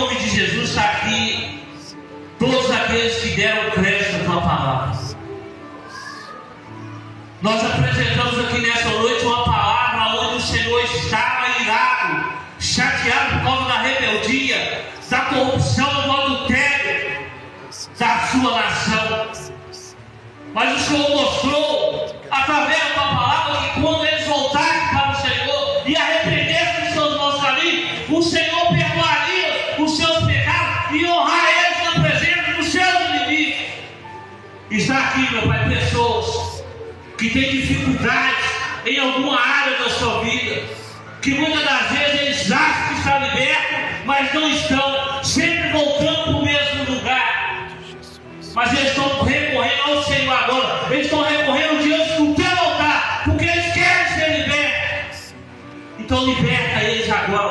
nome de Jesus está aqui todos aqueles que deram crédito à tua palavra. Nós apresentamos aqui nessa noite uma palavra onde o Senhor estava irado, chateado por causa da rebeldia, da corrupção, do adultério da sua nação. Mas o Senhor mostrou, através da tua palavra, que quando eles voltassem para o Senhor e arrependessem dos seus maus caminhos, o Senhor perdoaria os seus pecados e honrar eles na presença dos seus inimigos. Está aqui, meu Pai, pessoas que têm dificuldades em alguma área da sua vida, que muitas das vezes eles acham que estão libertos, mas não estão, sempre voltando para o mesmo lugar. Mas eles estão recorrendo ao Senhor agora, eles estão recorrendo diante do teu altar, porque eles querem ser libertos. Então liberta eles agora,